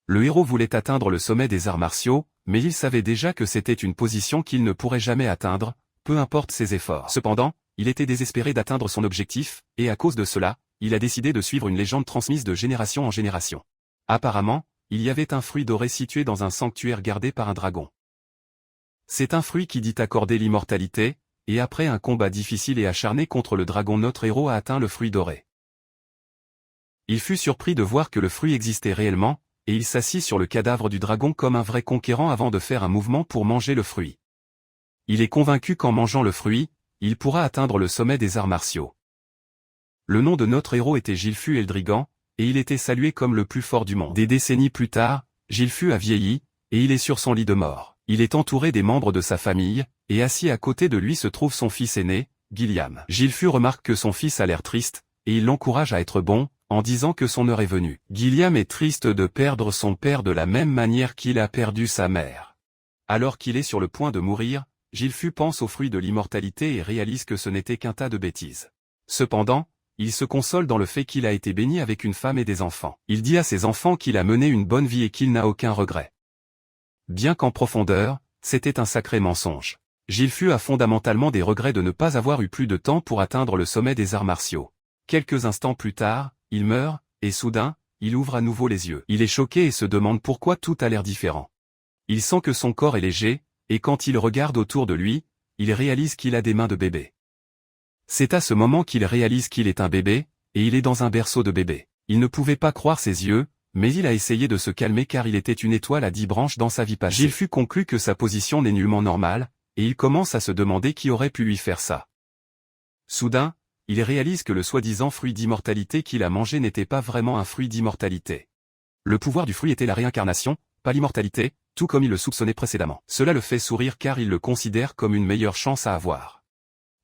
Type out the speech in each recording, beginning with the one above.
Le héros voulait atteindre le sommet des arts martiaux, mais il savait déjà que c'était une position qu'il ne pourrait jamais atteindre, peu importe ses efforts. Cependant, il était désespéré d'atteindre son objectif, et à cause de cela, il a décidé de suivre une légende transmise de génération en génération. Apparemment, il y avait un fruit doré situé dans un sanctuaire gardé par un dragon. C'est un fruit qui dit accorder l'immortalité, et après un combat difficile et acharné contre le dragon, notre héros a atteint le fruit doré. Il fut surpris de voir que le fruit existait réellement, et il s'assit sur le cadavre du dragon comme un vrai conquérant avant de faire un mouvement pour manger le fruit. Il est convaincu qu'en mangeant le fruit, il pourra atteindre le sommet des arts martiaux. Le nom de notre héros était Gilfu Eldrigan, et il était salué comme le plus fort du monde. Des décennies plus tard, Gilfu a vieilli, et il est sur son lit de mort. Il est entouré des membres de sa famille, et assis à côté de lui se trouve son fils aîné, Gilliam. Gilfu remarque que son fils a l'air triste, et il l'encourage à être bon, en disant que son heure est venue. Gilliam est triste de perdre son père de la même manière qu'il a perdu sa mère. Alors qu'il est sur le point de mourir, Gilfu pense au fruit de l'immortalité et réalise que ce n'était qu'un tas de bêtises. Cependant, il se console dans le fait qu'il a été béni avec une femme et des enfants. Il dit à ses enfants qu'il a mené une bonne vie et qu'il n'a aucun regret. Bien qu'en profondeur, c'était un sacré mensonge. Gilfu a fondamentalement des regrets de ne pas avoir eu plus de temps pour atteindre le sommet des arts martiaux. Quelques instants plus tard, il meurt, et soudain, il ouvre à nouveau les yeux. Il est choqué et se demande pourquoi tout a l'air différent. Il sent que son corps est léger, et quand il regarde autour de lui, il réalise qu'il a des mains de bébé. C'est à ce moment qu'il réalise qu'il est un bébé, et il est dans un berceau de bébé. Il ne pouvait pas croire ses yeux, mais il a essayé de se calmer car il était une étoile à 10 branches dans sa vie passée. Gilfu conclut que sa position n'est nullement normale, et il commence à se demander qui aurait pu lui faire ça. Soudain, il réalise que le soi-disant fruit d'immortalité qu'il a mangé n'était pas vraiment un fruit d'immortalité. Le pouvoir du fruit était la réincarnation, pas l'immortalité, tout comme il le soupçonnait précédemment. Cela le fait sourire car il le considère comme une meilleure chance à avoir.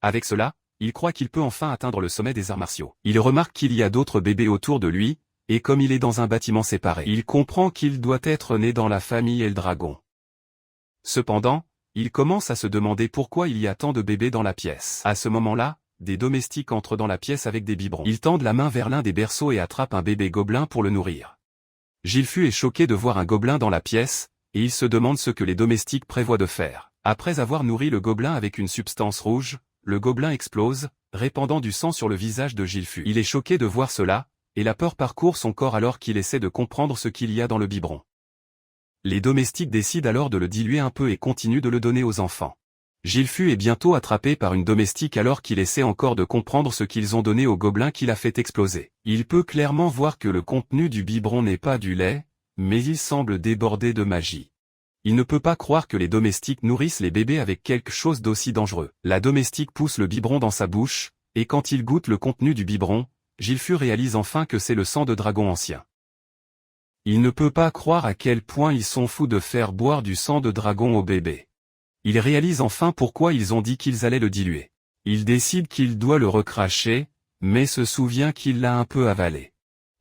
Avec cela, il croit qu'il peut enfin atteindre le sommet des arts martiaux. Il remarque qu'il y a d'autres bébés autour de lui, et comme il est dans un bâtiment séparé, il comprend qu'il doit être né dans la famille Eldragon. Cependant, il commence à se demander pourquoi il y a tant de bébés dans la pièce. À ce moment-là, des domestiques entrent dans la pièce avec des biberons. Ils tendent la main vers l'un des berceaux et attrapent un bébé gobelin pour le nourrir. Gilfu est choqué de voir un gobelin dans la pièce, et il se demande ce que les domestiques prévoient de faire. Après avoir nourri le gobelin avec une substance rouge, le gobelin explose, répandant du sang sur le visage de Gilfu. Il est choqué de voir cela, et la peur parcourt son corps alors qu'il essaie de comprendre ce qu'il y a dans le biberon. Les domestiques décident alors de le diluer un peu et continuent de le donner aux enfants. Gilfu est bientôt attrapé par une domestique alors qu'il essaie encore de comprendre ce qu'ils ont donné au gobelin qui l'a fait exploser. Il peut clairement voir que le contenu du biberon n'est pas du lait, mais il semble déborder de magie. Il ne peut pas croire que les domestiques nourrissent les bébés avec quelque chose d'aussi dangereux. La domestique pousse le biberon dans sa bouche, et quand il goûte le contenu du biberon, Gilfu réalise enfin que c'est le sang de dragon ancien. Il ne peut pas croire à quel point ils sont fous de faire boire du sang de dragon au bébé. Il réalise enfin pourquoi ils ont dit qu'ils allaient le diluer. Il décide qu'il doit le recracher, mais se souvient qu'il l'a un peu avalé.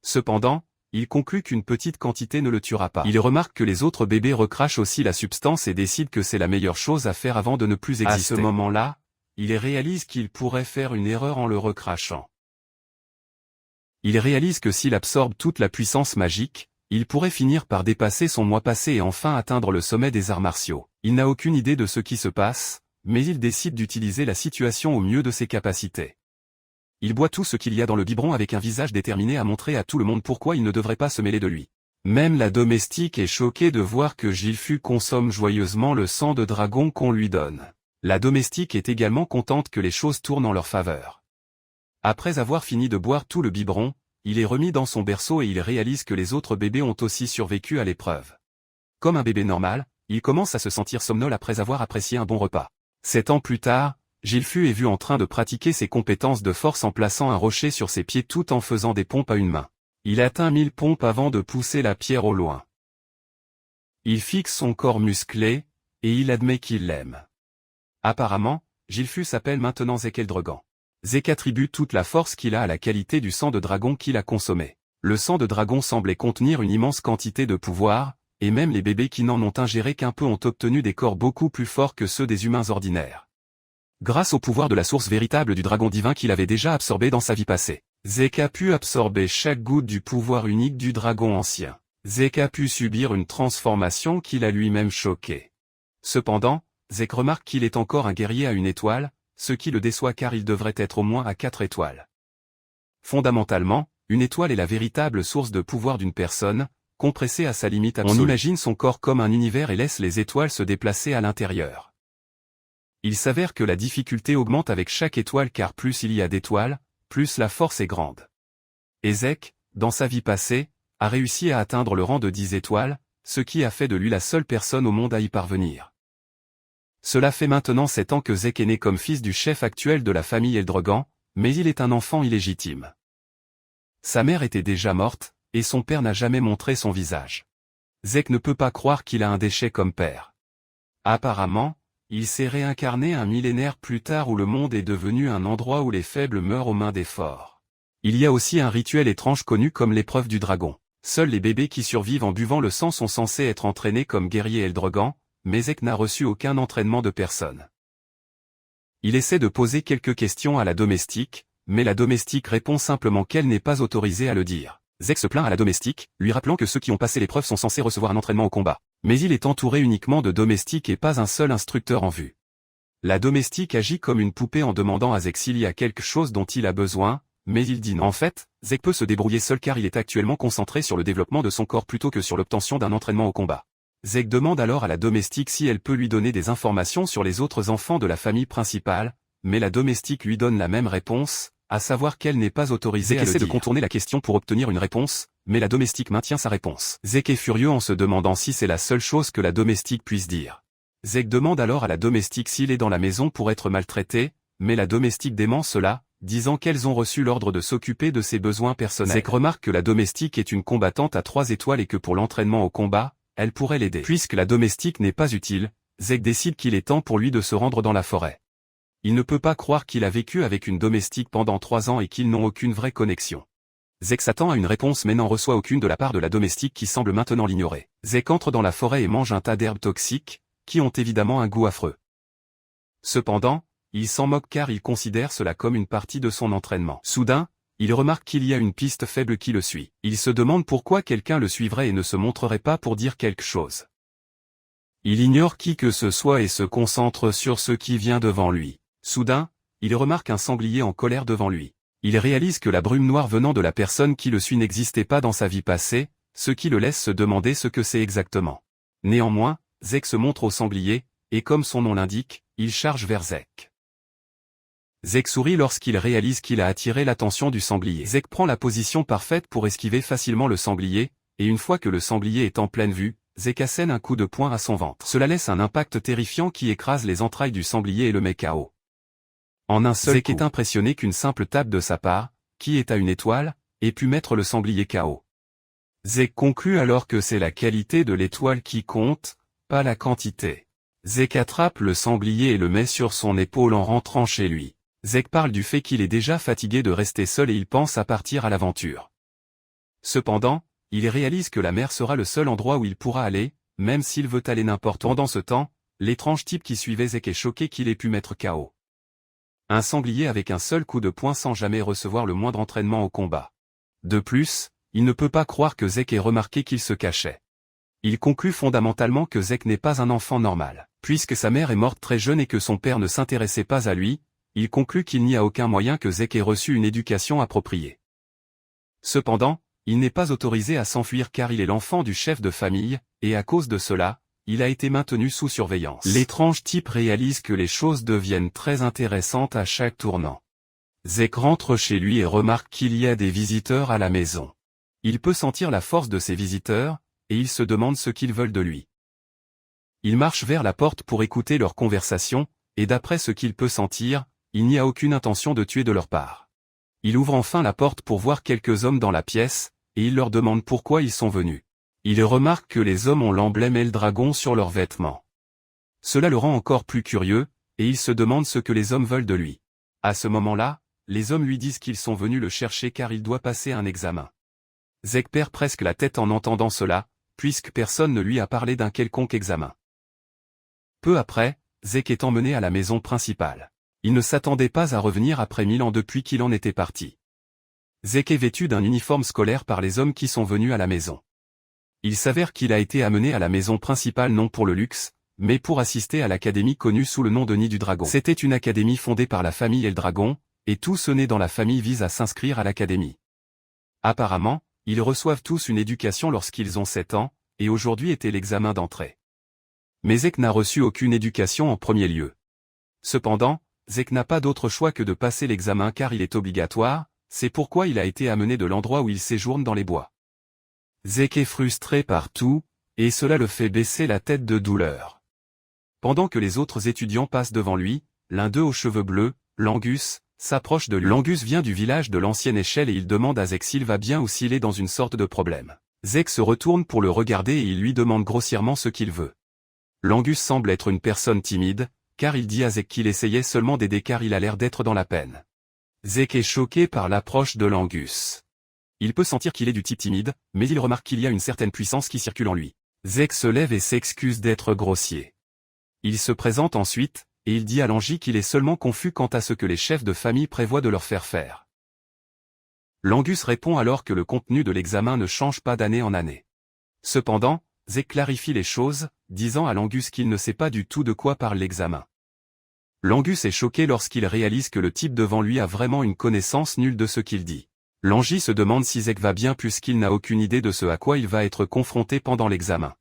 Cependant, il conclut qu'une petite quantité ne le tuera pas. Il remarque que les autres bébés recrachent aussi la substance et décide que c'est la meilleure chose à faire avant de ne plus exister. À ce moment-là, il réalise qu'il pourrait faire une erreur en le recrachant. Il réalise que s'il absorbe toute la puissance magique, il pourrait finir par dépasser son moi passé et enfin atteindre le sommet des arts martiaux. Il n'a aucune idée de ce qui se passe, mais il décide d'utiliser la situation au mieux de ses capacités. Il boit tout ce qu'il y a dans le biberon avec un visage déterminé à montrer à tout le monde pourquoi il ne devrait pas se mêler de lui. Même la domestique est choquée de voir que Gilfu consomme joyeusement le sang de dragon qu'on lui donne. La domestique est également contente que les choses tournent en leur faveur. Après avoir fini de boire tout le biberon, il est remis dans son berceau et il réalise que les autres bébés ont aussi survécu à l'épreuve. Comme un bébé normal, il commence à se sentir somnolent après avoir apprécié un bon repas. 7 ans plus tard, Gilfu est vu en train de pratiquer ses compétences de force en plaçant un rocher sur ses pieds tout en faisant des pompes à une main. Il atteint 1000 pompes avant de pousser la pierre au loin. Il fixe son corps musclé, et il admet qu'il l'aime. Apparemment, Gilfu s'appelle maintenant Zekeldregan. Zek attribue toute la force qu'il a à la qualité du sang de dragon qu'il a consommé. Le sang de dragon semblait contenir une immense quantité de pouvoir, et même les bébés qui n'en ont ingéré qu'un peu ont obtenu des corps beaucoup plus forts que ceux des humains ordinaires. Grâce au pouvoir de la source véritable du dragon divin qu'il avait déjà absorbé dans sa vie passée, Zek a pu absorber chaque goutte du pouvoir unique du dragon ancien. Zek a pu subir une transformation qui l'a lui-même choqué. Cependant, Zek remarque qu'il est encore un guerrier à 1 étoile, ce qui le déçoit car il devrait être au moins à 4 étoiles. Fondamentalement, 1 étoile est la véritable source de pouvoir d'une personne, compressée à sa limite absolue. On imagine son corps comme un univers et laisse les étoiles se déplacer à l'intérieur. Il s'avère que la difficulté augmente avec chaque étoile car plus il y a d'étoiles, plus la force est grande. Et Zek, dans sa vie passée, a réussi à atteindre le rang de 10 étoiles, ce qui a fait de lui la seule personne au monde à y parvenir. Cela fait maintenant 7 ans que Zek est né comme fils du chef actuel de la famille Eldrogan, mais il est un enfant illégitime. Sa mère était déjà morte, et son père n'a jamais montré son visage. Zek ne peut pas croire qu'il a un déchet comme père. Apparemment, il s'est réincarné un millénaire plus tard où le monde est devenu un endroit où les faibles meurent aux mains des forts. Il y a aussi un rituel étrange connu comme l'épreuve du dragon. Seuls les bébés qui survivent en buvant le sang sont censés être entraînés comme guerriers Eldrogan, mais Zek n'a reçu aucun entraînement de personne. Il essaie de poser quelques questions à la domestique, mais la domestique répond simplement qu'elle n'est pas autorisée à le dire. Zek se plaint à la domestique, lui rappelant que ceux qui ont passé l'épreuve sont censés recevoir un entraînement au combat. Mais il est entouré uniquement de domestiques et pas un seul instructeur en vue. La domestique agit comme une poupée en demandant à Zek s'il y a quelque chose dont il a besoin, mais il dit non. En fait, Zek peut se débrouiller seul car il est actuellement concentré sur le développement de son corps plutôt que sur l'obtention d'un entraînement au combat. Zek demande alors à la domestique si elle peut lui donner des informations sur les autres enfants de la famille principale, mais la domestique lui donne la même réponse, à savoir qu'elle n'est pas autorisée à le dire. Zek essaie de contourner la question pour obtenir une réponse, mais la domestique maintient sa réponse. Zek est furieux en se demandant si c'est la seule chose que la domestique puisse dire. Zek demande alors à la domestique s'il est dans la maison pour être maltraité, mais la domestique dément cela, disant qu'elles ont reçu l'ordre de s'occuper de ses besoins personnels. Zek remarque que la domestique est une combattante à 3 étoiles et que pour l'entraînement au combat, elle pourrait l'aider. Puisque la domestique n'est pas utile, Zek décide qu'il est temps pour lui de se rendre dans la forêt. Il ne peut pas croire qu'il a vécu avec une domestique pendant 3 ans et qu'ils n'ont aucune vraie connexion. Zek s'attend à une réponse mais n'en reçoit aucune de la part de la domestique qui semble maintenant l'ignorer. Zek entre dans la forêt et mange un tas d'herbes toxiques, qui ont évidemment un goût affreux. Cependant, il s'en moque car il considère cela comme une partie de son entraînement. Soudain, il remarque qu'il y a une piste faible qui le suit. Il se demande pourquoi quelqu'un le suivrait et ne se montrerait pas pour dire quelque chose. Il ignore qui que ce soit et se concentre sur ce qui vient devant lui. Soudain, il remarque un sanglier en colère devant lui. Il réalise que la brume noire venant de la personne qui le suit n'existait pas dans sa vie passée, ce qui le laisse se demander ce que c'est exactement. Néanmoins, Zek se montre au sanglier, et comme son nom l'indique, il charge vers Zek. Zek sourit lorsqu'il réalise qu'il a attiré l'attention du sanglier. Zek prend la position parfaite pour esquiver facilement le sanglier, et une fois que le sanglier est en pleine vue, Zek assène un coup de poing à son ventre. Cela laisse un impact terrifiant qui écrase les entrailles du sanglier et le met KO. En un seul coup, Zek est impressionné qu'une simple tape de sa part, qui est à 1 étoile, ait pu mettre le sanglier KO. Zek conclut alors que c'est la qualité de l'étoile qui compte, pas la quantité. Zek attrape le sanglier et le met sur son épaule en rentrant chez lui. Zek parle du fait qu'il est déjà fatigué de rester seul et il pense à partir à l'aventure. Cependant, il réalise que la mer sera le seul endroit où il pourra aller, même s'il veut aller n'importe où. Pendant ce temps, l'étrange type qui suivait Zek est choqué qu'il ait pu mettre KO un sanglier avec un seul coup de poing sans jamais recevoir le moindre entraînement au combat. De plus, il ne peut pas croire que Zek ait remarqué qu'il se cachait. Il conclut fondamentalement que Zek n'est pas un enfant normal. Puisque sa mère est morte très jeune et que son père ne s'intéressait pas à lui, il conclut qu'il n'y a aucun moyen que Zek ait reçu une éducation appropriée. Cependant, il n'est pas autorisé à s'enfuir car il est l'enfant du chef de famille, et à cause de cela, il a été maintenu sous surveillance. L'étrange type réalise que les choses deviennent très intéressantes à chaque tournant. Zek rentre chez lui et remarque qu'il y a des visiteurs à la maison. Il peut sentir la force de ces visiteurs, et il se demande ce qu'ils veulent de lui. Il marche vers la porte pour écouter leur conversation, et d'après ce qu'il peut sentir, il n'y a aucune intention de tuer de leur part. Il ouvre enfin la porte pour voir quelques hommes dans la pièce, et il leur demande pourquoi ils sont venus. Il remarque que les hommes ont l'emblème Eldragon sur leurs vêtements. Cela le rend encore plus curieux, et il se demande ce que les hommes veulent de lui. À ce moment-là, les hommes lui disent qu'ils sont venus le chercher car il doit passer un examen. Zek perd presque la tête en entendant cela, puisque personne ne lui a parlé d'un quelconque examen. Peu après, Zek est emmené à la maison principale. Il ne s'attendait pas à revenir après 1000 ans depuis qu'il en était parti. Zek est vêtu d'un uniforme scolaire par les hommes qui sont venus à la maison. Il s'avère qu'il a été amené à la maison principale non pour le luxe, mais pour assister à l'académie connue sous le nom de Nid du Dragon. C'était une académie fondée par la famille Eldragon, et tous ceux nés dans la famille visent à s'inscrire à l'académie. Apparemment, ils reçoivent tous une éducation lorsqu'ils ont 7 ans, et aujourd'hui était l'examen d'entrée. Mais Zek n'a reçu aucune éducation en premier lieu. Cependant, Zek n'a pas d'autre choix que de passer l'examen car il est obligatoire, c'est pourquoi il a été amené de l'endroit où il séjourne dans les bois. Zek est frustré par tout, et cela le fait baisser la tête de douleur. Pendant que les autres étudiants passent devant lui, l'un d'eux aux cheveux bleus, Langus, s'approche de lui. Langus vient du village de l'ancienne échelle et il demande à Zek s'il va bien ou s'il est dans une sorte de problème. Zek se retourne pour le regarder et il lui demande grossièrement ce qu'il veut. Langus semble être une personne timide, car il dit à Zek qu'il essayait seulement d'aider car il a l'air d'être dans la peine. Zek est choqué par l'approche de Langus. Il peut sentir qu'il est du type timide, mais il remarque qu'il y a une certaine puissance qui circule en lui. Zek se lève et s'excuse d'être grossier. Il se présente ensuite, et il dit à Langy qu'il est seulement confus quant à ce que les chefs de famille prévoient de leur faire faire. Langus répond alors que le contenu de l'examen ne change pas d'année en année. Cependant, Zek clarifie les choses, disant à Langus qu'il ne sait pas du tout de quoi parle l'examen. Langus est choqué lorsqu'il réalise que le type devant lui a vraiment une connaissance nulle de ce qu'il dit. Langy se demande si Zek va bien puisqu'il n'a aucune idée de ce à quoi il va être confronté pendant l'examen.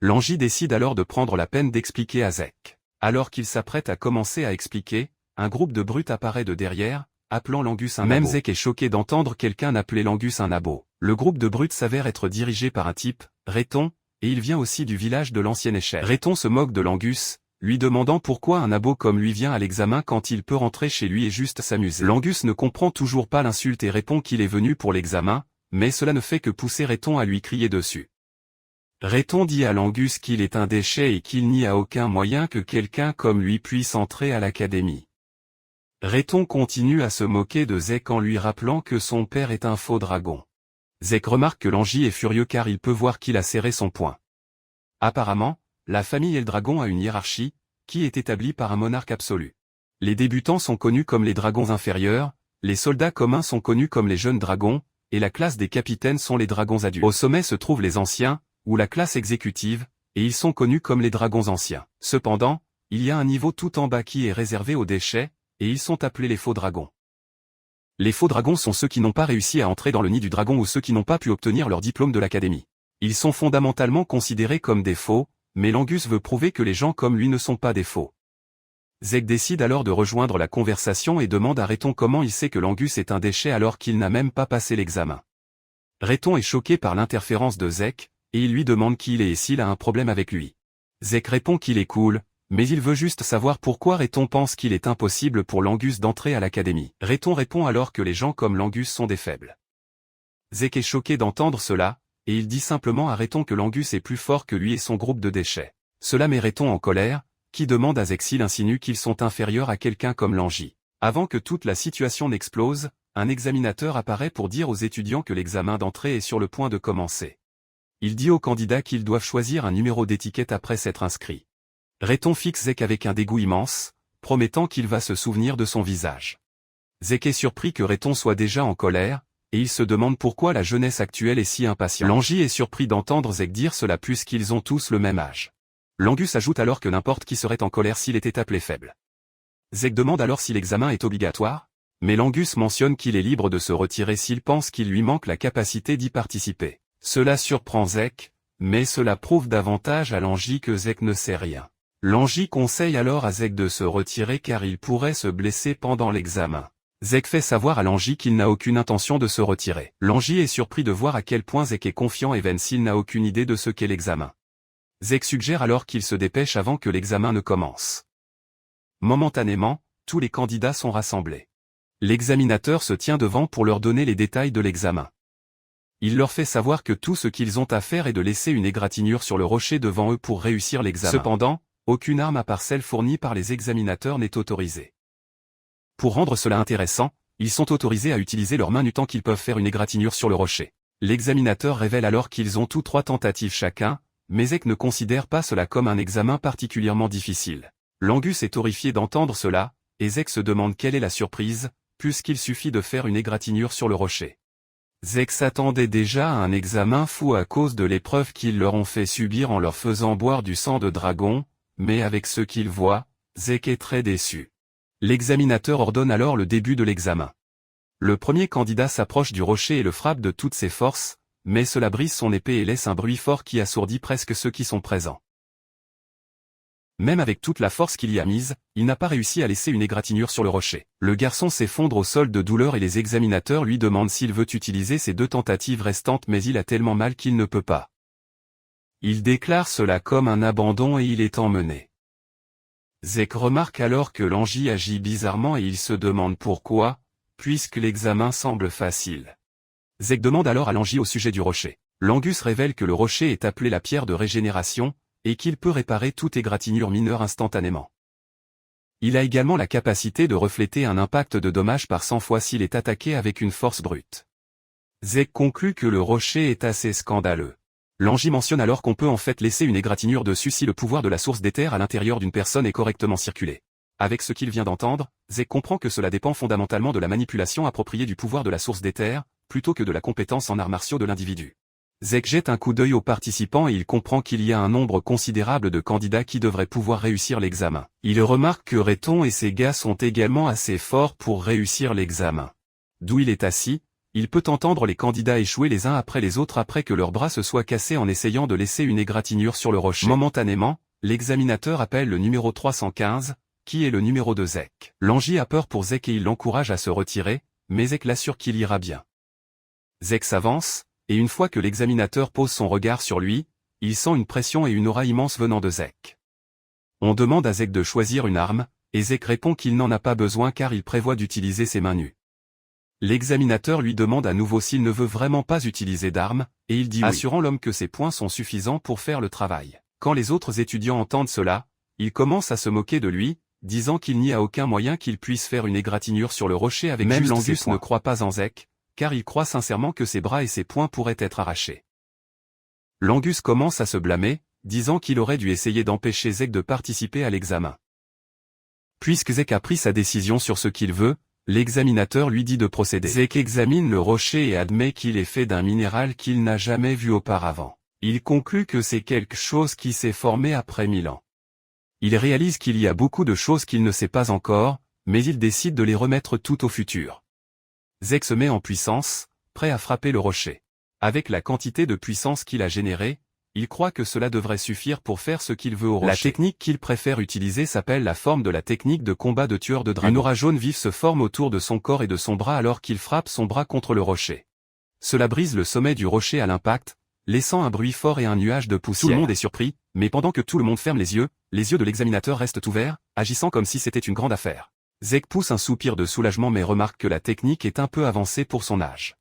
Langy décide alors de prendre la peine d'expliquer à Zek. Alors qu'il s'apprête à commencer à expliquer, un groupe de brutes apparaît de derrière, appelant Langus un Même abo. Zek est choqué d'entendre quelqu'un appeler Langus un abo. Le groupe de brutes s'avère être dirigé par un type, Réton, et il vient aussi du village de l'ancienne échelle. Réton se moque de Langus, lui demandant pourquoi un abo comme lui vient à l'examen quand il peut rentrer chez lui et juste s'amuser. Langus ne comprend toujours pas l'insulte et répond qu'il est venu pour l'examen, mais cela ne fait que pousser Réton à lui crier dessus. Réton dit à Langus qu'il est un déchet et qu'il n'y a aucun moyen que quelqu'un comme lui puisse entrer à l'académie. Réton continue à se moquer de Zek en lui rappelant que son père est un faux dragon. Zek remarque que Langy est furieux car il peut voir qu'il a serré son poing. Apparemment, la famille Eldragon a une hiérarchie, qui est établie par un monarque absolu. Les débutants sont connus comme les dragons inférieurs, les soldats communs sont connus comme les jeunes dragons, et la classe des capitaines sont les dragons adultes. Au sommet se trouvent les anciens, ou la classe exécutive, et ils sont connus comme les dragons anciens. Cependant, il y a un niveau tout en bas qui est réservé aux déchets, et ils sont appelés les faux dragons. Les faux dragons sont ceux qui n'ont pas réussi à entrer dans le nid du dragon ou ceux qui n'ont pas pu obtenir leur diplôme de l'académie. Ils sont fondamentalement considérés comme des faux, mais Langus veut prouver que les gens comme lui ne sont pas des faux. Zek décide alors de rejoindre la conversation et demande à Réton comment il sait que Langus est un déchet alors qu'il n'a même pas passé l'examen. Réton est choqué par l'interférence de Zek, et il lui demande qui il est et s'il a un problème avec lui. Zek répond qu'il est cool, mais il veut juste savoir pourquoi Réton pense qu'il est impossible pour Langus d'entrer à l'académie. Réton répond alors que les gens comme Langus sont des faibles. Zek est choqué d'entendre cela, et il dit simplement à Réton que Langus est plus fort que lui et son groupe de déchets. Cela met Réton en colère, qui demande à Zek s'il insinue qu'ils sont inférieurs à quelqu'un comme Langy. Avant que toute la situation n'explose, un examinateur apparaît pour dire aux étudiants que l'examen d'entrée est sur le point de commencer. Il dit aux candidats qu'ils doivent choisir un numéro d'étiquette après s'être inscrits. Réton fixe Zek avec un dégoût immense, promettant qu'il va se souvenir de son visage. Zek est surpris que Réton soit déjà en colère, et il se demande pourquoi la jeunesse actuelle est si impatiente. Langy est surpris d'entendre Zek dire cela puisqu'ils ont tous le même âge. Langus ajoute alors que n'importe qui serait en colère s'il était appelé faible. Zek demande alors si l'examen est obligatoire, mais Langus mentionne qu'il est libre de se retirer s'il pense qu'il lui manque la capacité d'y participer. Cela surprend Zek, mais cela prouve davantage à Langy que Zek ne sait rien. Langy conseille alors à Zek de se retirer car il pourrait se blesser pendant l'examen. Zek fait savoir à Langy qu'il n'a aucune intention de se retirer. Langy est surpris de voir à quel point Zek est confiant et vain s'il n'a aucune idée de ce qu'est l'examen. Zek suggère alors qu'il se dépêche avant que l'examen ne commence. Momentanément, tous les candidats sont rassemblés. L'examinateur se tient devant pour leur donner les détails de l'examen. Il leur fait savoir que tout ce qu'ils ont à faire est de laisser une égratignure sur le rocher devant eux pour réussir l'examen. Cependant, aucune arme à part celle fournie par les examinateurs n'est autorisée. Pour rendre cela intéressant, ils sont autorisés à utiliser leurs mains nu tant qu'ils peuvent faire une égratignure sur le rocher. L'examinateur révèle alors qu'ils ont tous 3 tentatives chacun, mais Zek ne considère pas cela comme un examen particulièrement difficile. Langus est horrifié d'entendre cela, et Zek se demande quelle est la surprise, puisqu'il suffit de faire une égratignure sur le rocher. Zek s'attendait déjà à un examen fou à cause de l'épreuve qu'ils leur ont fait subir en leur faisant boire du sang de dragon, mais avec ce qu'il voit, Zek est très déçu. L'examinateur ordonne alors le début de l'examen. Le premier candidat s'approche du rocher et le frappe de toutes ses forces, mais cela brise son épée et laisse un bruit fort qui assourdit presque ceux qui sont présents. Même avec toute la force qu'il y a mise, il n'a pas réussi à laisser une égratignure sur le rocher. Le garçon s'effondre au sol de douleur et les examinateurs lui demandent s'il veut utiliser ses 2 tentatives restantes mais il a tellement mal qu'il ne peut pas. Il déclare cela comme un abandon et il est emmené. Zek remarque alors que l'angie agit bizarrement et il se demande pourquoi, puisque l'examen semble facile. Zek demande alors à l'angie au sujet du rocher. L'angus révèle que le rocher est appelé la pierre de régénération, et qu'il peut réparer toute égratignure mineure instantanément. Il a également la capacité de refléter un impact de dommage par 100 fois s'il est attaqué avec une force brute. Zek conclut que le rocher est assez scandaleux. L'angie mentionne alors qu'on peut en fait laisser une égratignure dessus si le pouvoir de la source d'éther à l'intérieur d'une personne est correctement circulé. Avec ce qu'il vient d'entendre, Zek comprend que cela dépend fondamentalement de la manipulation appropriée du pouvoir de la source d'éther, plutôt que de la compétence en arts martiaux de l'individu. Zek jette un coup d'œil aux participants et il comprend qu'il y a un nombre considérable de candidats qui devraient pouvoir réussir l'examen. Il remarque que Rayton et ses gars sont également assez forts pour réussir l'examen. D'où il est assis, il peut entendre les candidats échouer les uns après les autres après que leurs bras se soient cassés en essayant de laisser une égratignure sur le rocher. Momentanément, l'examinateur appelle le numéro 315, qui est le numéro de Zek. L'angie a peur pour Zek et il l'encourage à se retirer, mais Zek l'assure qu'il ira bien. Zek s'avance, et une fois que l'examinateur pose son regard sur lui, il sent une pression et une aura immense venant de Zek. On demande à Zek de choisir une arme, et Zek répond qu'il n'en a pas besoin car il prévoit d'utiliser ses mains nues. L'examinateur lui demande à nouveau s'il ne veut vraiment pas utiliser d'armes, et il dit oui, assurant l'homme que ses poings sont suffisants pour faire le travail. Quand les autres étudiants entendent cela, ils commencent à se moquer de lui, disant qu'il n'y a aucun moyen qu'il puisse faire une égratignure sur le rocher avec même juste l'angus ne croit pas en Zek, car il croit sincèrement que ses bras et ses poings pourraient être arrachés. L'angus commence à se blâmer, disant qu'il aurait dû essayer d'empêcher Zek de participer à l'examen. Puisque Zek a pris sa décision sur ce qu'il veut, l'examinateur lui dit de procéder. Zek examine le rocher et admet qu'il est fait d'un minéral qu'il n'a jamais vu auparavant. Il conclut que c'est quelque chose qui s'est formé après 1000 ans. Il réalise qu'il y a beaucoup de choses qu'il ne sait pas encore, mais il décide de les remettre tout au futur. Zek se met en puissance, prêt à frapper le rocher. Avec la quantité de puissance qu'il a générée, il croit que cela devrait suffire pour faire ce qu'il veut au rocher. La technique qu'il préfère utiliser s'appelle la forme de la technique de combat de tueur de dragon. Une aura jaune vive se forme autour de son corps et de son bras alors qu'il frappe son bras contre le rocher. Cela brise le sommet du rocher à l'impact, laissant un bruit fort et un nuage de poussière. Tout le monde est surpris, mais pendant que tout le monde ferme les yeux de l'examinateur restent ouverts, agissant comme si c'était une grande affaire. Zek pousse un soupir de soulagement mais remarque que la technique est un peu avancée pour son âge.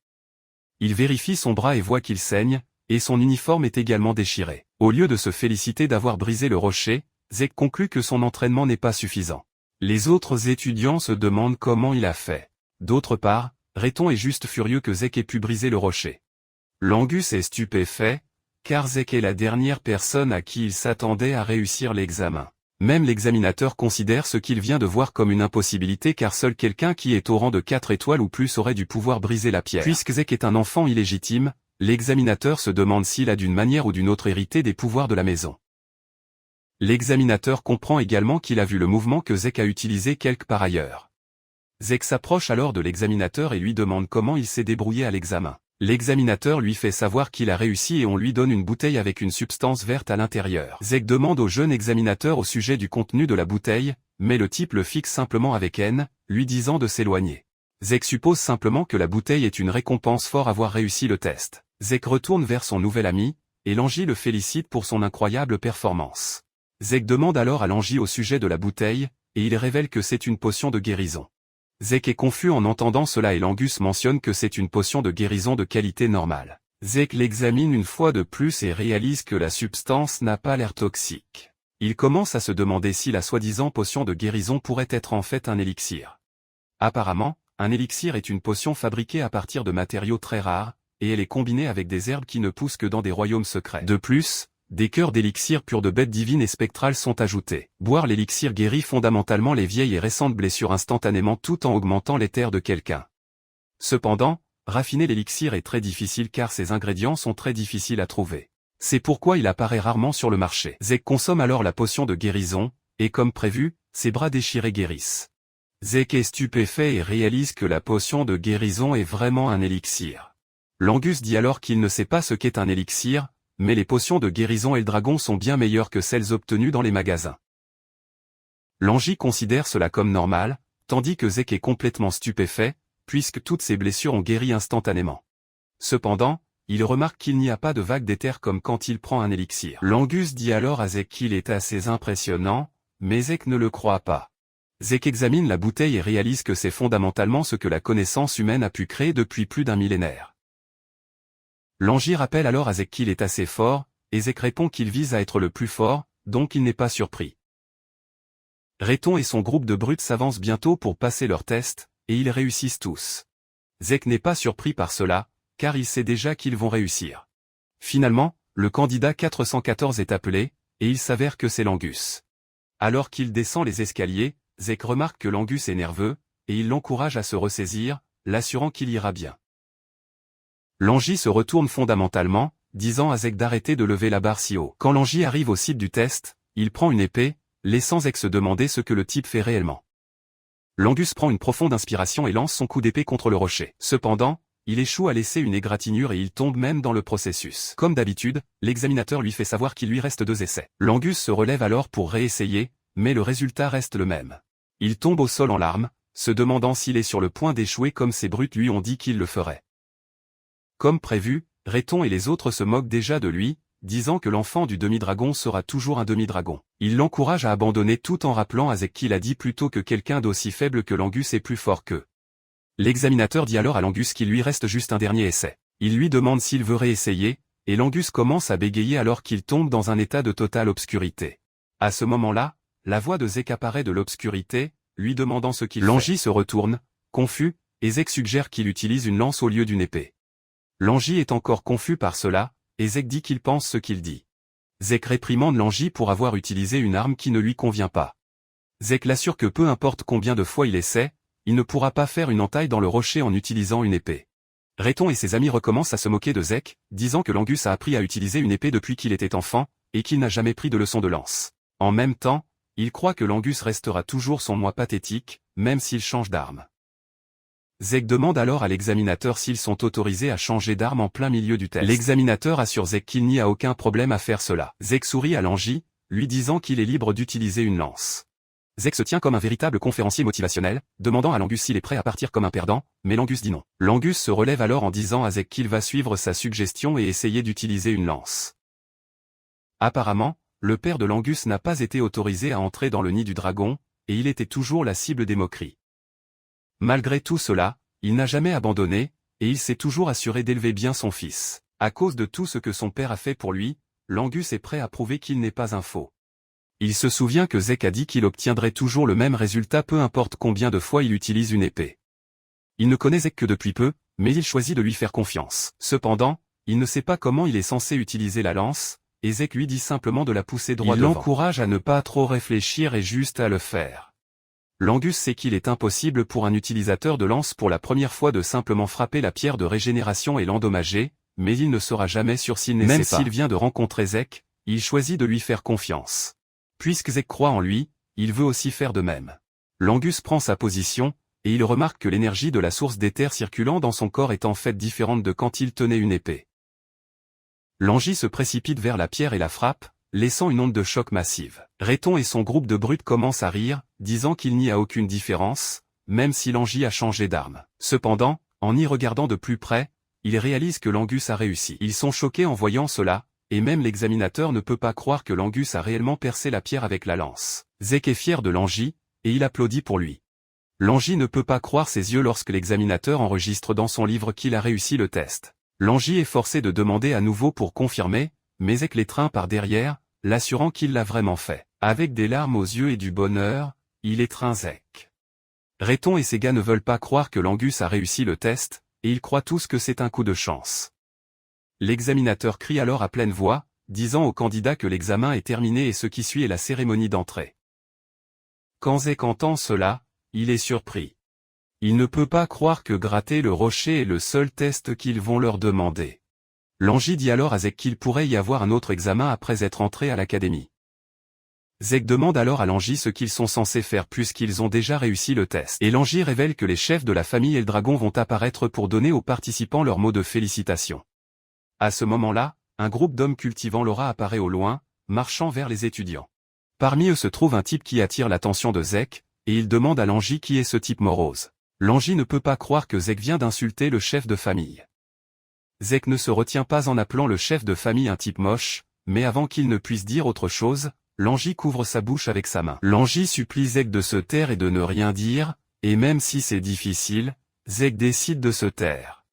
Il vérifie son bras et voit qu'il saigne, et son uniforme est également déchiré. Au lieu de se féliciter d'avoir brisé le rocher, Zek conclut que son entraînement n'est pas suffisant. Les autres étudiants se demandent comment il a fait. D'autre part, Rayton est juste furieux que Zek ait pu briser le rocher. L'angus est stupéfait, car Zek est la dernière personne à qui il s'attendait à réussir l'examen. Même l'examinateur considère ce qu'il vient de voir comme une impossibilité car seul quelqu'un qui est au rang de 4 étoiles ou plus aurait dû pouvoir briser la pierre. Puisque Zek est un enfant illégitime, l'examinateur se demande s'il a d'une manière ou d'une autre hérité des pouvoirs de la maison. L'examinateur comprend également qu'il a vu le mouvement que Zek a utilisé quelque part ailleurs. Zek s'approche alors de l'examinateur et lui demande comment il s'est débrouillé à l'examen. L'examinateur lui fait savoir qu'il a réussi et on lui donne une bouteille avec une substance verte à l'intérieur. Zek demande au jeune examinateur au sujet du contenu de la bouteille, mais le type le fixe simplement avec haine, lui disant de s'éloigner. Zek suppose simplement que la bouteille est une récompense pour avoir réussi le test. Zek retourne vers son nouvel ami, et l'angie le félicite pour son incroyable performance. Zek demande alors à l'angie au sujet de la bouteille, et il révèle que c'est une potion de guérison. Zek est confus en entendant cela et l'angus mentionne que c'est une potion de guérison de qualité normale. Zek l'examine une fois de plus et réalise que la substance n'a pas l'air toxique. Il commence à se demander si la soi-disant potion de guérison pourrait être en fait un élixir. Apparemment, un élixir est une potion fabriquée à partir de matériaux très rares, et elle est combinée avec des herbes qui ne poussent que dans des royaumes secrets. De plus, des cœurs d'élixir purs de bêtes divines et spectrales sont ajoutés. Boire l'élixir guérit fondamentalement les vieilles et récentes blessures instantanément tout en augmentant l'éther de quelqu'un. Cependant, raffiner l'élixir est très difficile car ses ingrédients sont très difficiles à trouver. C'est pourquoi il apparaît rarement sur le marché. Zek consomme alors la potion de guérison, et comme prévu, ses bras déchirés guérissent. Zek est stupéfait et réalise que la potion de guérison est vraiment un élixir. L'Angus dit alors qu'il ne sait pas ce qu'est un élixir, mais les potions de guérison Eldragon sont bien meilleures que celles obtenues dans les magasins. L'Angie considère cela comme normal, tandis que Zek est complètement stupéfait, puisque toutes ses blessures ont guéri instantanément. Cependant, il remarque qu'il n'y a pas de vague d'éther comme quand il prend un élixir. L'Angus dit alors à Zek qu'il est assez impressionnant, mais Zek ne le croit pas. Zek examine la bouteille et réalise que c'est fondamentalement ce que la connaissance humaine a pu créer depuis plus d'un millénaire. L'Angie rappelle alors à Zek qu'il est assez fort, et Zek répond qu'il vise à être le plus fort, donc il n'est pas surpris. Rayton et son groupe de brutes s'avancent bientôt pour passer leur test, et ils réussissent tous. Zek n'est pas surpris par cela, car il sait déjà qu'ils vont réussir. Finalement, le candidat 414 est appelé, et il s'avère que c'est l'Angus. Alors qu'il descend les escaliers, Zek remarque que l'Angus est nerveux, et il l'encourage à se ressaisir, l'assurant qu'il ira bien. L'Angie se retourne fondamentalement, disant à Zek d'arrêter de lever la barre si haut. Quand l'Angie arrive au site du test, il prend une épée, laissant Zek se demander ce que le type fait réellement. L'Angus prend une profonde inspiration et lance son coup d'épée contre le rocher. Cependant, il échoue à laisser une égratignure et il tombe même dans le processus. Comme d'habitude, l'examinateur lui fait savoir qu'il lui reste 2 essais. L'Angus se relève alors pour réessayer, mais le résultat reste le même. Il tombe au sol en larmes, se demandant s'il est sur le point d'échouer comme ces brutes lui ont dit qu'il le ferait. Comme prévu, Rayton et les autres se moquent déjà de lui, disant que l'enfant du demi-dragon sera toujours un demi-dragon. Il l'encourage à abandonner tout en rappelant à Zek qu'il a dit plutôt que quelqu'un d'aussi faible que l'Angus est plus fort qu'eux. L'examinateur dit alors à l'Angus qu'il lui reste juste un dernier essai. Il lui demande s'il veut réessayer, et l'Angus commence à bégayer alors qu'il tombe dans un état de totale obscurité. À ce moment-là, la voix de Zek apparaît de l'obscurité, lui demandant ce qu'il fait. L'Angie se retourne, confus, et Zek suggère qu'il utilise une lance au lieu d'une épée. L'Angie est encore confus par cela, et Zek dit qu'il pense ce qu'il dit. Zek réprimande l'Angie pour avoir utilisé une arme qui ne lui convient pas. Zek l'assure que peu importe combien de fois il essaie, il ne pourra pas faire une entaille dans le rocher en utilisant une épée. Rayton et ses amis recommencent à se moquer de Zek, disant que l'Angus a appris à utiliser une épée depuis qu'il était enfant, et qu'il n'a jamais pris de leçon de lance. En même temps, il croit que l'Angus restera toujours son moi pathétique, même s'il change d'arme. Zek demande alors à l'examinateur s'ils sont autorisés à changer d'arme en plein milieu du test. L'examinateur assure Zek qu'il n'y a aucun problème à faire cela. Zek sourit à l'Angie, lui disant qu'il est libre d'utiliser une lance. Zek se tient comme un véritable conférencier motivationnel, demandant à l'Angus s'il est prêt à partir comme un perdant, mais l'Angus dit non. L'Angus se relève alors en disant à Zek qu'il va suivre sa suggestion et essayer d'utiliser une lance. Apparemment, le père de l'Angus n'a pas été autorisé à entrer dans le nid du dragon, et il était toujours la cible des moqueries. Malgré tout cela, il n'a jamais abandonné, et il s'est toujours assuré d'élever bien son fils. À cause de tout ce que son père a fait pour lui, l'Angus est prêt à prouver qu'il n'est pas un faux. Il se souvient que Zek a dit qu'il obtiendrait toujours le même résultat peu importe combien de fois il utilise une épée. Il ne connaît Zek que depuis peu, mais il choisit de lui faire confiance. Cependant, il ne sait pas comment il est censé utiliser la lance, et Zek lui dit simplement de la pousser droit devant. Il l'encourage à ne pas trop réfléchir et juste à le faire. L'Angus sait qu'il est impossible pour un utilisateur de lance pour la première fois de simplement frapper la pierre de régénération et l'endommager, mais il ne sera jamais sûr s'il n'essaie pas. Même s'il vient de rencontrer Zek, il choisit de lui faire confiance. Puisque Zek croit en lui, il veut aussi faire de même. L'Angus prend sa position, et il remarque que l'énergie de la source d'éther circulant dans son corps est en fait différente de quand il tenait une épée. L'Angie se précipite vers la pierre et la frappe, laissant une onde de choc massive. Rayton et son groupe de brutes commencent à rire, disant qu'il n'y a aucune différence, même si l'Angie a changé d'arme. Cependant, en y regardant de plus près, ils réalisent que l'Angus a réussi. Ils sont choqués en voyant cela, et même l'examinateur ne peut pas croire que l'Angus a réellement percé la pierre avec la lance. Zek est fier de l'Angie, et il applaudit pour lui. L'Angie ne peut pas croire ses yeux lorsque l'examinateur enregistre dans son livre qu'il a réussi le test. L'Angie est forcé de demander à nouveau pour confirmer, mais Zek l'étreint par derrière, l'assurant qu'il l'a vraiment fait. Avec des larmes aux yeux et du bonheur, il étreint Zek. Rayton et ses gars ne veulent pas croire que l'Angus a réussi le test, et ils croient tous que c'est un coup de chance. L'examinateur crie alors à pleine voix, disant au candidat que l'examen est terminé et ce qui suit est la cérémonie d'entrée. Quand Zek entend cela, il est surpris. Il ne peut pas croire que gratter le rocher est le seul test qu'ils vont leur demander. Langy dit alors à Zek qu'il pourrait y avoir un autre examen après être entré à l'académie. Zek demande alors à Langy ce qu'ils sont censés faire puisqu'ils ont déjà réussi le test. Et Langy révèle que les chefs de la famille Eldragon vont apparaître pour donner aux participants leurs mots de félicitations. À ce moment-là, un groupe d'hommes cultivant l'aura apparaît au loin, marchant vers les étudiants. Parmi eux se trouve un type qui attire l'attention de Zek, et il demande à Langy qui est ce type morose. Langy ne peut pas croire que Zek vient d'insulter le chef de famille. Zek ne se retient pas en appelant le chef de famille un type moche, mais avant qu'il ne puisse dire autre chose, Langy couvre sa bouche avec sa main. Langy supplie Zek de se taire et de ne rien dire, et même si c'est difficile, Zek décide de se taire.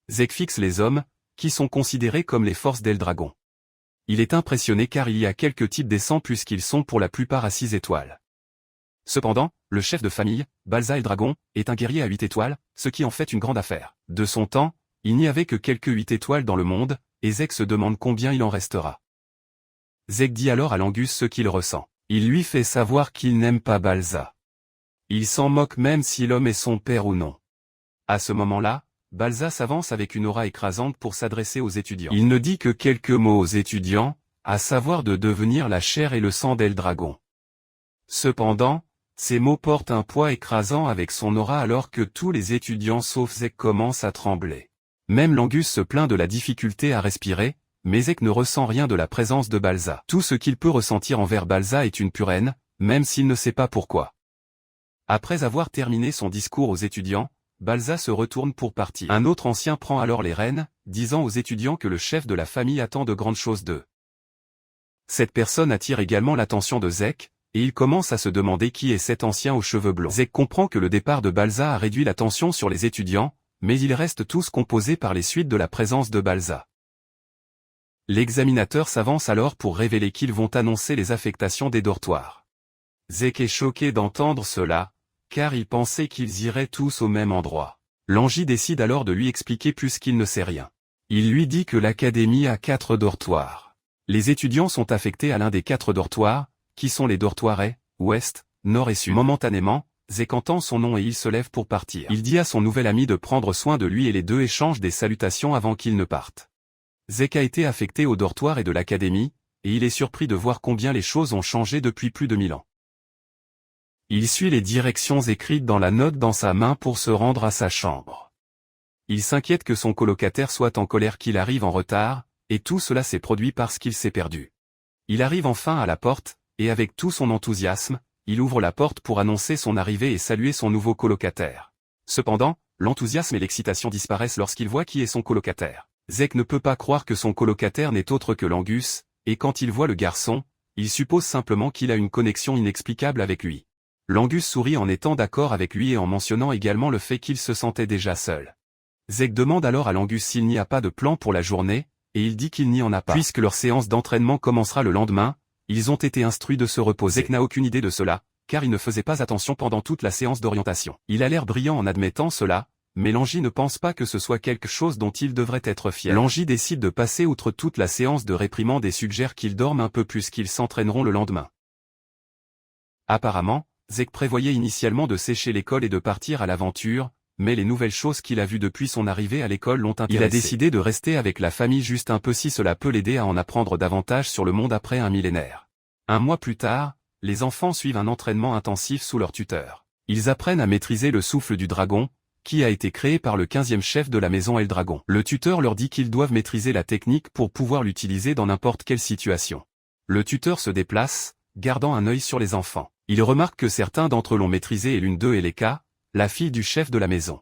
Zek fixe les hommes, qui sont considérés comme les forces d'Eldragon. Il est impressionné car il y a quelques types décents puisqu'ils sont pour la plupart à 6 étoiles. Cependant, le chef de famille, Balza Eldragon, est un guerrier à 8 étoiles, ce qui en fait une grande affaire. De son temps, il n'y avait que quelques 8 étoiles dans le monde, et Zek se demande combien il en restera. Zek dit alors à Langus ce qu'il ressent. Il lui fait savoir qu'il n'aime pas Balza. Il s'en moque même si l'homme est son père ou non. À ce moment-là, Balza s'avance avec une aura écrasante pour s'adresser aux étudiants. Il ne dit que quelques mots aux étudiants, à savoir de devenir la chair et le sang d'Eldragon. Cependant, ces mots portent un poids écrasant avec son aura alors que tous les étudiants sauf Zek commencent à trembler. Même Langus se plaint de la difficulté à respirer, mais Zek ne ressent rien de la présence de Balza. Tout ce qu'il peut ressentir envers Balza est une pure haine, même s'il ne sait pas pourquoi. Après avoir terminé son discours aux étudiants, Balza se retourne pour partir. Un autre ancien prend alors les rênes, disant aux étudiants que le chef de la famille attend de grandes choses d'eux. Cette personne attire également l'attention de Zek, et il commence à se demander qui est cet ancien aux cheveux blonds. Zek comprend que le départ de Balza a réduit la tension sur les étudiants, mais ils restent tous composés par les suites de la présence de Balza. L'examinateur s'avance alors pour révéler qu'ils vont annoncer les affectations des dortoirs. Zek est choqué d'entendre cela, car il pensait qu'ils iraient tous au même endroit. Langy décide alors de lui expliquer puisqu'il ne sait rien. Il lui dit que l'académie a 4 dortoirs. Les étudiants sont affectés à l'un des 4 dortoirs, qui sont les dortoirs Est, Ouest, Nord et Sud. Momentanément, Zek entend son nom et il se lève pour partir. Il dit à son nouvel ami de prendre soin de lui et les deux échangent des salutations avant qu'ils ne partent. Zek a été affecté au dortoir et de l'académie, et il est surpris de voir combien les choses ont changé depuis plus de 1000 ans. Il suit les directions écrites dans la note dans sa main pour se rendre à sa chambre. Il s'inquiète que son colocataire soit en colère qu'il arrive en retard, et tout cela s'est produit parce qu'il s'est perdu. Il arrive enfin à la porte, et avec tout son enthousiasme, il ouvre la porte pour annoncer son arrivée et saluer son nouveau colocataire. Cependant, l'enthousiasme et l'excitation disparaissent lorsqu'il voit qui est son colocataire. Zek ne peut pas croire que son colocataire n'est autre que Langus, et quand il voit le garçon, il suppose simplement qu'il a une connexion inexplicable avec lui. Langus sourit en étant d'accord avec lui et en mentionnant également le fait qu'il se sentait déjà seul. Zek demande alors à Langus s'il n'y a pas de plan pour la journée, et il dit qu'il n'y en a pas. Puisque leur séance d'entraînement commencera le lendemain, ils ont été instruits de se reposer. Zek n'a aucune idée de cela, car il ne faisait pas attention pendant toute la séance d'orientation. Il a l'air brillant en admettant cela, mais Langy ne pense pas que ce soit quelque chose dont il devrait être fier. Langy décide de passer outre toute la séance de réprimande et suggère qu'ils dorment un peu plus qu'ils s'entraîneront le lendemain. Apparemment, Zek prévoyait initialement de sécher l'école et de partir à l'aventure, mais les nouvelles choses qu'il a vues depuis son arrivée à l'école l'ont intéressé. Il a décidé de rester avec la famille juste un peu si cela peut l'aider à en apprendre davantage sur le monde après un millénaire. Un mois plus tard, les enfants suivent un entraînement intensif sous leur tuteur. Ils apprennent à maîtriser le souffle du dragon, qui a été créé par le 15e chef de la maison Eldragon. Le tuteur leur dit qu'ils doivent maîtriser la technique pour pouvoir l'utiliser dans n'importe quelle situation. Le tuteur se déplace, gardant un œil sur les enfants. Il remarque que certains d'entre eux l'ont maîtrisé et l'une d'eux est Leka, la fille du chef de la maison.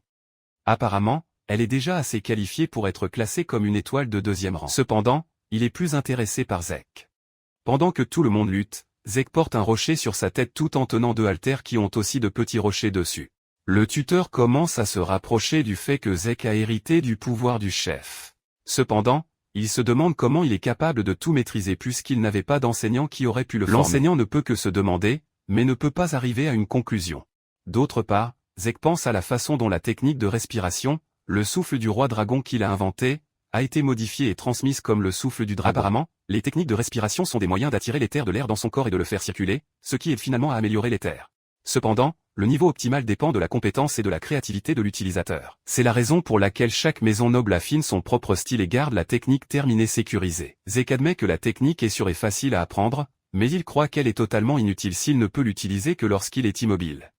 Apparemment, elle est déjà assez qualifiée pour être classée comme une étoile de 2e rang. Cependant, il est plus intéressé par Zek. Pendant que tout le monde lutte, Zek porte un rocher sur sa tête tout en tenant 2 haltères qui ont aussi de petits rochers dessus. Le tuteur commence à se rapprocher du fait que Zek a hérité du pouvoir du chef. Cependant, il se demande comment il est capable de tout maîtriser puisqu'il n'avait pas d'enseignant qui aurait pu le former. L'enseignant ne peut que se demander, mais ne peut pas arriver à une conclusion. D'autre part, Zek pense à la façon dont la technique de respiration, le souffle du roi dragon qu'il a inventé, a été modifiée et transmise comme le souffle du dragon. Apparemment, les techniques de respiration sont des moyens d'attirer l'éther de l'air dans son corps et de le faire circuler, ce qui aide finalement à améliorer l'éther. Cependant, le niveau optimal dépend de la compétence et de la créativité de l'utilisateur. C'est la raison pour laquelle chaque maison noble affine son propre style et garde la technique terminée sécurisée. Zek admet que la technique est sûre et facile à apprendre, mais il croit qu'elle est totalement inutile s'il ne peut l'utiliser que lorsqu'il est immobile.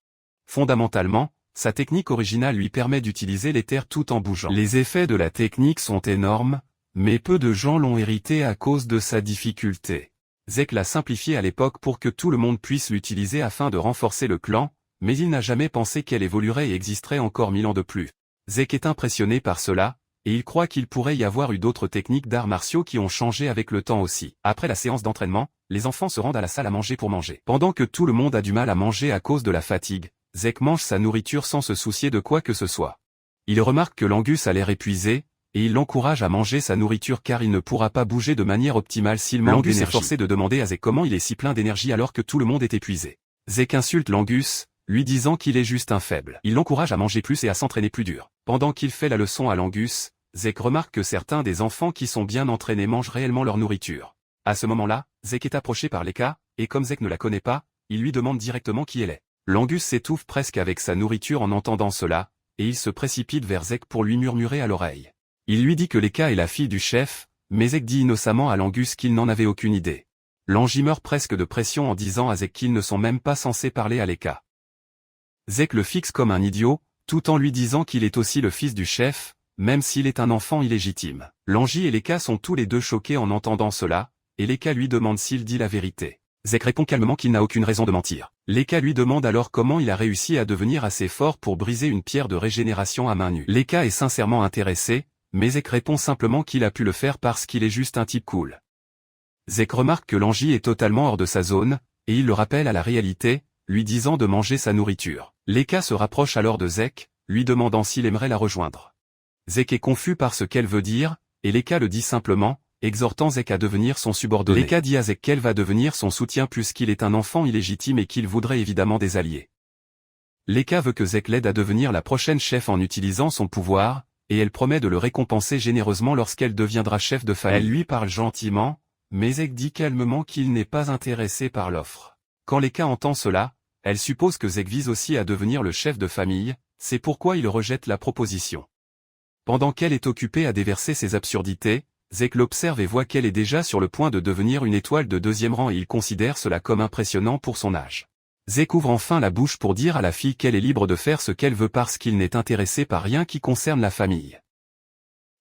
Fondamentalement, sa technique originale lui permet d'utiliser l'éther tout en bougeant. Les effets de la technique sont énormes, mais peu de gens l'ont hérité à cause de sa difficulté. Zek l'a simplifié à l'époque pour que tout le monde puisse l'utiliser afin de renforcer le clan, mais il n'a jamais pensé qu'elle évoluerait et existerait encore 1000 ans de plus. Zek est impressionné par cela, et il croit qu'il pourrait y avoir eu d'autres techniques d'arts martiaux qui ont changé avec le temps aussi. Après la séance d'entraînement, les enfants se rendent à la salle à manger pour manger. Pendant que tout le monde a du mal à manger à cause de la fatigue, Zek mange sa nourriture sans se soucier de quoi que ce soit. Il remarque que l'Angus a l'air épuisé, et il l'encourage à manger sa nourriture car il ne pourra pas bouger de manière optimale s'il manque d'énergie. L'Angus est forcé de demander à Zek comment il est si plein d'énergie alors que tout le monde est épuisé. Zek insulte l'Angus, lui disant qu'il est juste un faible. Il l'encourage à manger plus et à s'entraîner plus dur. Pendant qu'il fait la leçon à l'Angus, Zek remarque que certains des enfants qui sont bien entraînés mangent réellement leur nourriture. À ce moment-là, Zek est approché par Lekka, et comme Zek ne la connaît pas, il lui demande directement qui elle est. L'Angus s'étouffe presque avec sa nourriture en entendant cela, et il se précipite vers Zek pour lui murmurer à l'oreille. Il lui dit que Lekka est la fille du chef, mais Zek dit innocemment à l'Angus qu'il n'en avait aucune idée. L'Angie meurt presque de pression en disant à Zek qu'ils ne sont même pas censés parler à Lekka. Zek le fixe comme un idiot, tout en lui disant qu'il est aussi le fils du chef, même s'il est un enfant illégitime. L'Angie et Lekka sont tous les deux choqués en entendant cela, et Lekka lui demande s'il dit la vérité. Zek répond calmement qu'il n'a aucune raison de mentir. Lekka lui demande alors comment il a réussi à devenir assez fort pour briser une pierre de régénération à main nue. Lekka est sincèrement intéressé, mais Zek répond simplement qu'il a pu le faire parce qu'il est juste un type cool. Zek remarque que l'Angie est totalement hors de sa zone, et il le rappelle à la réalité, lui disant de manger sa nourriture. Lekka se rapproche alors de Zek, lui demandant s'il aimerait la rejoindre. Zek est confus par ce qu'elle veut dire, et Lekka le dit simplement, exhortant Zek à devenir son subordonné. Lekka dit à Zek qu'elle va devenir son soutien puisqu'il est un enfant illégitime et qu'il voudrait évidemment des alliés. Lekka veut que Zek l'aide à devenir la prochaine chef en utilisant son pouvoir, et elle promet de le récompenser généreusement lorsqu'elle deviendra chef de famille. Elle lui parle gentiment, mais Zek dit calmement qu'il n'est pas intéressé par l'offre. Quand Lekka entend cela, elle suppose que Zek vise aussi à devenir le chef de famille, c'est pourquoi il rejette la proposition. Pendant qu'elle est occupée à déverser ses absurdités, Zek l'observe et voit qu'elle est déjà sur le point de devenir une étoile de 2e rang et il considère cela comme impressionnant pour son âge. Zek ouvre enfin la bouche pour dire à la fille qu'elle est libre de faire ce qu'elle veut parce qu'il n'est intéressé par rien qui concerne la famille.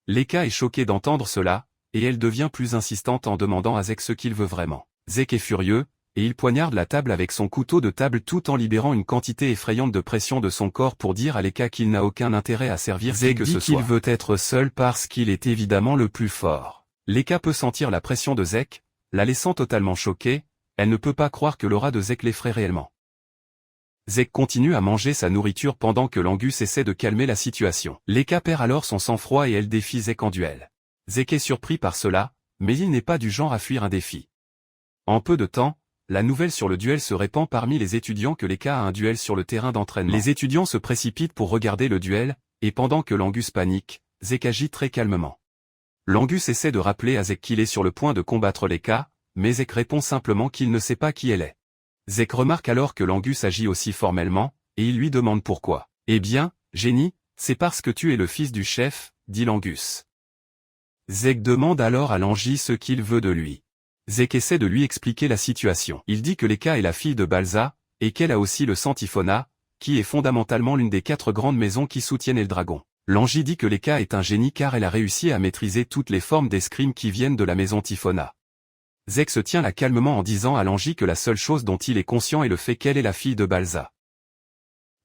Lekka est choquée d'entendre cela, et elle devient plus insistante en demandant à Zek ce qu'il veut vraiment. Zek est furieux, et il poignarde la table avec son couteau de table tout en libérant une quantité effrayante de pression de son corps pour dire à Lekka qu'il n'a aucun intérêt à servir qui que ce soit. Zek dit qu'il veut être seul parce qu'il est évidemment le plus fort. Lekka peut sentir la pression de Zek, la laissant totalement choquée, elle ne peut pas croire que l'aura de Zek l'effraie réellement. Zek continue à manger sa nourriture pendant que l'Angus essaie de calmer la situation. Lekka perd alors son sang-froid et elle défie Zek en duel. Zek est surpris par cela, mais il n'est pas du genre à fuir un défi. En peu de temps, la nouvelle sur le duel se répand parmi les étudiants que Lekka a un duel sur le terrain d'entraînement. Les étudiants se précipitent pour regarder le duel, et pendant que l'Angus panique, Zek agit très calmement. L'Angus essaie de rappeler à Zek qu'il est sur le point de combattre Lekka, mais Zek répond simplement qu'il ne sait pas qui elle est. Zek remarque alors que l'Angus agit aussi formellement, et il lui demande pourquoi. « Eh bien, génie, c'est parce que tu es le fils du chef, » dit l'Angus. Zek demande alors à l'Angie ce qu'il veut de lui. Zek essaie de lui expliquer la situation. Il dit que Lekka est la fille de Balza, et qu'elle a aussi le sang Typhona, qui est fondamentalement l'une des 4 grandes maisons qui soutiennent Eldragon. L'Angie dit que Lekka est un génie car elle a réussi à maîtriser toutes les formes d'escrime qui viennent de la maison Typhona. Zek se tient là calmement en disant à l'Angie que la seule chose dont il est conscient est le fait qu'elle est la fille de Balza.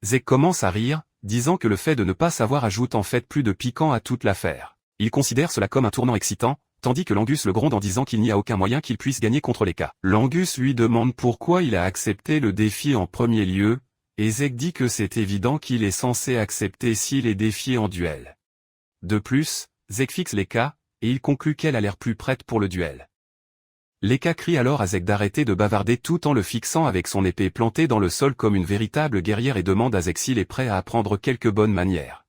Zek commence à rire, disant que le fait de ne pas savoir ajoute en fait plus de piquant à toute l'affaire. Il considère cela comme un tournant excitant, tandis que l'Angus le gronde en disant qu'il n'y a aucun moyen qu'il puisse gagner contre Lekka. L'Angus lui demande pourquoi il a accepté le défi en premier lieu, et Zek dit que c'est évident qu'il est censé accepter s'il est défié en duel. De plus, Zek fixe Lekka, et il conclut qu'elle a l'air plus prête pour le duel. Lekka crie alors à Zek d'arrêter de bavarder tout en le fixant avec son épée plantée dans le sol comme une véritable guerrière et demande à Zek s'il est prêt à apprendre quelques bonnes manières.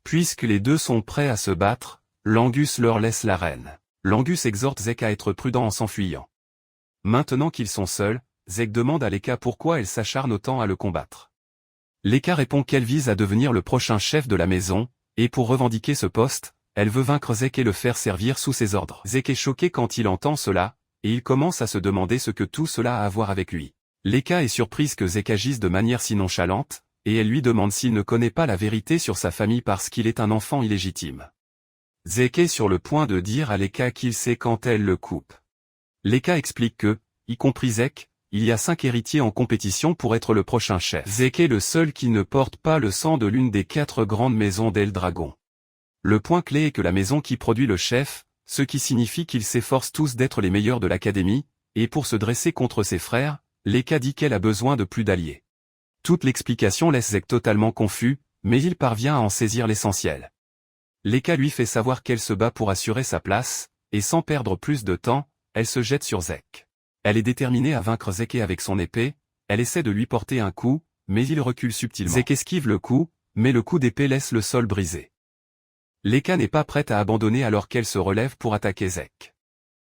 Puisque les deux sont prêts à se battre, l'Angus leur laisse l'arène. L'Angus exhorte Zek à être prudent en s'enfuyant. Maintenant qu'ils sont seuls, Zek demande à Lekka pourquoi elle s'acharne autant à le combattre. Leka répond qu'elle vise à devenir le prochain chef de la maison, et pour revendiquer ce poste, elle veut vaincre Zek et le faire servir sous ses ordres. Zek est choqué quand il entend cela, et il commence à se demander ce que tout cela a à voir avec lui. Leka est surprise que Zek agisse de manière si nonchalante, et elle lui demande s'il ne connaît pas la vérité sur sa famille parce qu'il est un enfant illégitime. Zek est sur le point de dire à Leka qu'il sait quand elle le coupe. Leka explique que, y compris Zek, il y a 5 héritiers en compétition pour être le prochain chef. Zek est le seul qui ne porte pas le sang de l'une des 4 grandes maisons d'Eldragon. Le point clé est que la maison qui produit le chef, ce qui signifie qu'ils s'efforcent tous d'être les meilleurs de l'académie, et pour se dresser contre ses frères, Leka dit qu'elle a besoin de plus d'alliés. Toute l'explication laisse Zek totalement confus, mais il parvient à en saisir l'essentiel. Leka lui fait savoir qu'elle se bat pour assurer sa place, et sans perdre plus de temps, elle se jette sur Zek. Elle est déterminée à vaincre Zek et avec son épée, elle essaie de lui porter un coup, mais il recule subtilement. Zek esquive le coup, mais le coup d'épée laisse le sol brisé. Leka n'est pas prête à abandonner alors qu'elle se relève pour attaquer Zek.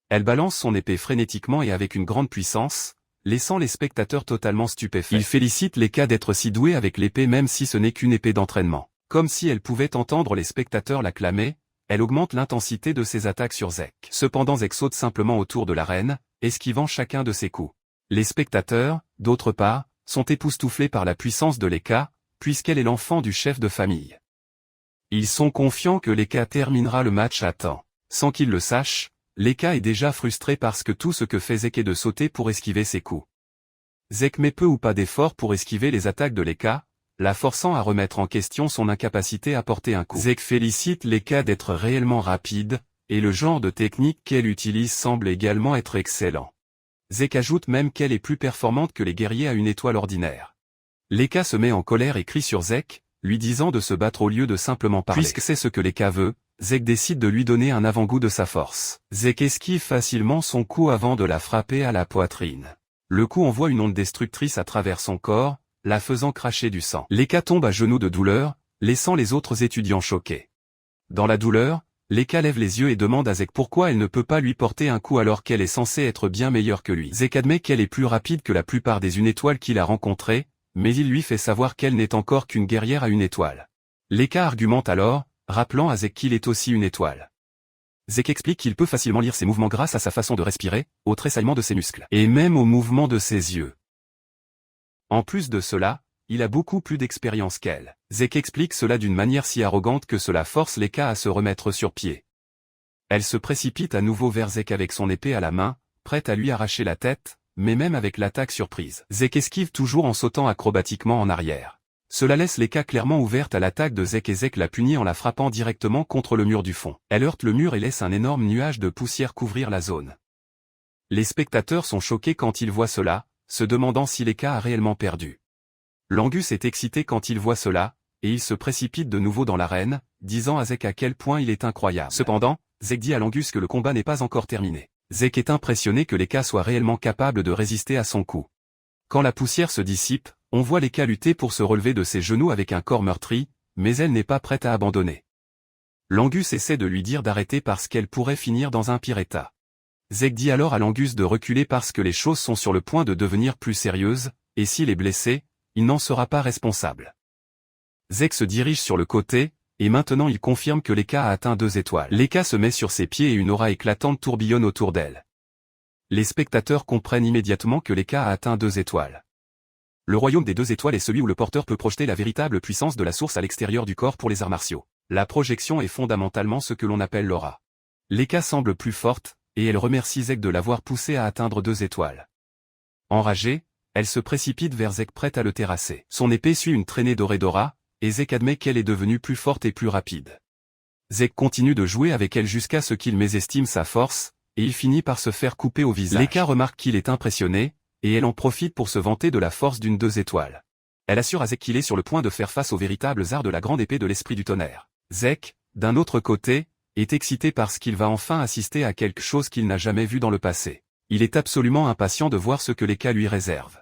Elle balance son épée frénétiquement et avec une grande puissance, laissant les spectateurs totalement stupéfaits. Il félicite Leka d'être si douée avec l'épée même si ce n'est qu'une épée d'entraînement. Comme si elle pouvait entendre les spectateurs l'acclamer, elle augmente l'intensité de ses attaques sur Zek. Cependant Zek saute simplement autour de l'arène, esquivant chacun de ses coups. Les spectateurs, d'autre part, sont époustouflés par la puissance de Leka, puisqu'elle est l'enfant du chef de famille. Ils sont confiants que Leka terminera le match à temps. Sans qu'ils le sachent, Leka est déjà frustré parce que tout ce que fait Zek est de sauter pour esquiver ses coups. Zek met peu ou pas d'effort pour esquiver les attaques de Leka, la forçant à remettre en question son incapacité à porter un coup. Zek félicite Leka d'être réellement rapide, et le genre de technique qu'elle utilise semble également être excellent. Zek ajoute même qu'elle est plus performante que les guerriers à une étoile ordinaire. Leka se met en colère et crie sur Zek, lui disant de se battre au lieu de simplement parler. Puisque c'est ce que Leka veut, Zek décide de lui donner un avant-goût de sa force. Zek esquive facilement son coup avant de la frapper à la poitrine. Le coup envoie une onde destructrice à travers son corps, la faisant cracher du sang. Leka tombe à genoux de douleur, laissant les autres étudiants choqués. Dans la douleur, Leka lève les yeux et demande à Zek pourquoi elle ne peut pas lui porter un coup alors qu'elle est censée être bien meilleure que lui. Zek admet qu'elle est plus rapide que la plupart des une étoiles qu'il a rencontrées, mais il lui fait savoir qu'elle n'est encore qu'une guerrière à une étoile. Leka argumente alors, rappelant à Zek qu'il est aussi une étoile. Zek explique qu'il peut facilement lire ses mouvements grâce à sa façon de respirer, au tressaillement de ses muscles, et même au mouvement de ses yeux. En plus de cela, il a beaucoup plus d'expérience qu'elle. Zek explique cela d'une manière si arrogante que cela force Leka à se remettre sur pied. Elle se précipite à nouveau vers Zek avec son épée à la main, prête à lui arracher la tête, mais même avec l'attaque surprise. Zek esquive toujours en sautant acrobatiquement en arrière. Cela laisse Leka clairement ouverte à l'attaque de Zek et Zek la punit en la frappant directement contre le mur du fond. Elle heurte le mur et laisse un énorme nuage de poussière couvrir la zone. Les spectateurs sont choqués quand ils voient cela, se demandant si Leka a réellement perdu. L'Angus est excité quand il voit cela, et il se précipite de nouveau dans l'arène, disant à Zek à quel point il est incroyable. Cependant, Zek dit à l'Angus que le combat n'est pas encore terminé. Zek est impressionné que Leka soit réellement capable de résister à son coup. Quand la poussière se dissipe, on voit Leka lutter pour se relever de ses genoux avec un corps meurtri, mais elle n'est pas prête à abandonner. L'Angus essaie de lui dire d'arrêter parce qu'elle pourrait finir dans un pire état. Zek dit alors à l'Angus de reculer parce que les choses sont sur le point de devenir plus sérieuses, et s'il est blessé, il n'en sera pas responsable. Zek se dirige sur le côté, et maintenant il confirme que Leka a atteint 2 étoiles. Leka se met sur ses pieds et une aura éclatante tourbillonne autour d'elle. Les spectateurs comprennent immédiatement que Leka a atteint 2 étoiles. Le royaume des 2 étoiles est celui où le porteur peut projeter la véritable puissance de la source à l'extérieur du corps pour les arts martiaux. La projection est fondamentalement ce que l'on appelle l'aura. Leka semble plus forte, et elle remercie Zek de l'avoir poussée à atteindre 2 étoiles. Enragée, elle se précipite vers Zek prête à le terrasser. Son épée suit une traînée dorée d'aura, et Zek admet qu'elle est devenue plus forte et plus rapide. Zek continue de jouer avec elle jusqu'à ce qu'il mésestime sa force, et il finit par se faire couper au visage. Leka remarque qu'il est impressionné, et elle en profite pour se vanter de la force d'une 2 étoiles. Elle assure à Zek qu'il est sur le point de faire face aux véritables arts de la grande épée de l'esprit du tonnerre. Zek, d'un autre côté, est excité parce qu'il va enfin assister à quelque chose qu'il n'a jamais vu dans le passé. Il est absolument impatient de voir ce que Leka lui réserve.